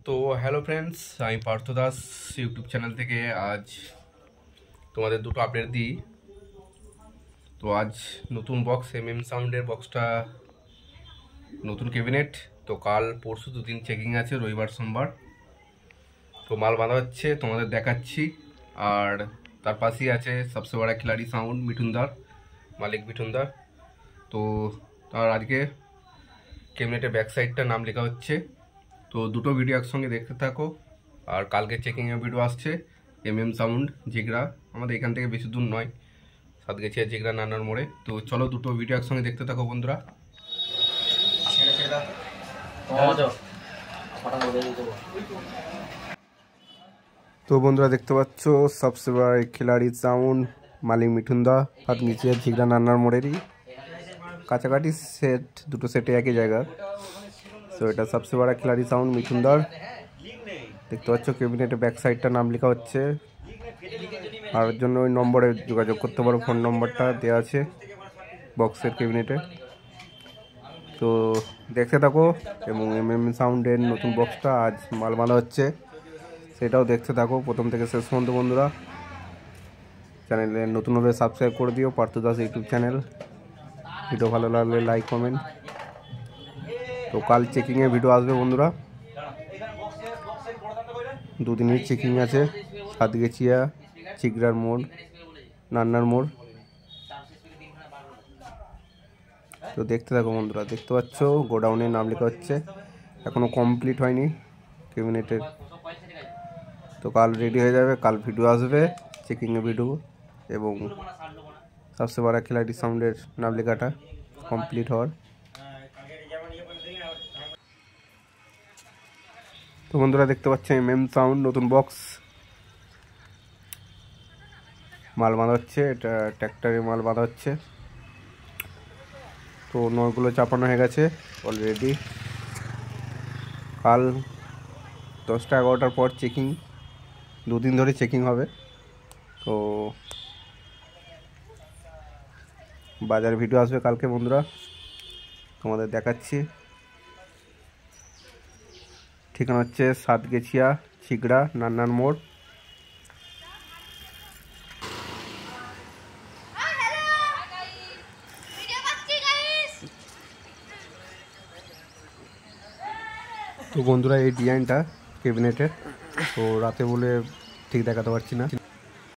তো hello friends, আমি Partha Das YouTube channel থেকে আজ তোমাদের দুটো আপডেট দিই। তো আজ নতুন বক্স সাউন্ডের বক্সটা, নতুন ক্যাবিনেট। তো কাল পরশু দুদিন চেকিং আছে, রবিবার সোমবার। তো মাল বাঁধা হচ্ছে, তোমাদের দেখাচ্ছি। আর তার পাশেই আছে সবসে বড় খিলাড়ি সাউন্ড, মিঠুনদার মালিক মিঠুনদার। তো তার আজকে ক্যাবিনেটের ব্যাক সাইডটা নাম লেখা হচ্ছে। তো দুটো ভিডিও একসঙ্গে দেখতে থাকো। আর কালকে চেকিংয়ের ভিডিও আসছে সাউন্ড জিগরা, আমাদের এখান থেকে বেশি দূর নয়, সাতগেছিয়া জিগরা নানার মোড়ে। তো চলো দুটো ভিডিও একসঙ্গে দেখতে থাকো বন্ধুরা। তো বন্ধুরা দেখতে পাচ্ছ সবসে বড় খিলাড়ি সাউন্ড, মালিক মিঠুনদা, সাতগেছিয়া জিগরা নানার মোড়েরই কাছাকাছি সেট, দুটো সেটে একই জায়গা। তো এটা সবসে বড় খিলাড়ি সাউন্ড মিঠুনদার। দেখতে পাচ্ছ ক্যাবিনেটের ব্যাক সাইডটা নাম লেখা হচ্ছে। আর জন্য ওই নম্বরে যোগাযোগ করতে পারো, ফোন নম্বরটা দেওয়া আছে বক্সের ক্যাবিনেটে। তো দেখতে থাকো এবং সাউন্ডের নতুন বক্সটা আজ মাল বাঁধা হচ্ছে, সেটাও দেখতে থাকো প্রথম থেকে শেষ পর্যন্ত বন্ধুরা। চ্যানেলে নতুনভাবে সাবস্ক্রাইব করে দিও, Partha Das YouTube channel. Video ভালো লাগলে লাইক কমেন্ট। তো কাল চেকিংয়ে ভিডিও আসবে বন্ধুরা, দুদিনের চেকিং আছে, সাতগেছিয়া চিগড়ার মোড়, নান্নার মোড়। তো দেখতে থাকো বন্ধুরা। দেখতে পাচ্ছ গোডাউনের নাম লেখা হচ্ছে, এখনও কমপ্লিট হয়নি ক্যাবিনেটের। তো কাল রেডি হয়ে যাবে, কাল ভিডিও আসবে চেকিংয়ের ভিডিও এবং সবসে বড় খিলাড়ি সাউন্ডের নাম লেখাটা কমপ্লিট হওয়ার। তো বন্ধুরা দেখতে পাচ্ছেন সাউন্ড নতুন বক্স মাল বাঁধা হচ্ছে, এটা ট্র্যাক্টরে মাল বাঁধা হচ্ছে। তো নয়গুলো চাপানো হয়ে গেছে অলরেডি। কাল 10টা 11টার পর চেকিং, দুদিন ধরে চেকিং হবে। তো বাজার ভিডিও আসবে কালকে বন্ধুরা, তোমাদের দেখাচ্ছি। ঠিকানা হচ্ছে সাতগেছিয়া চিগড়া নান্নার মোড়। তো বন্ধুরা এই ডিজাইনটা ক্যাবিনেটের, তো রাতে বলে ঠিক দেখাতে পারছি না।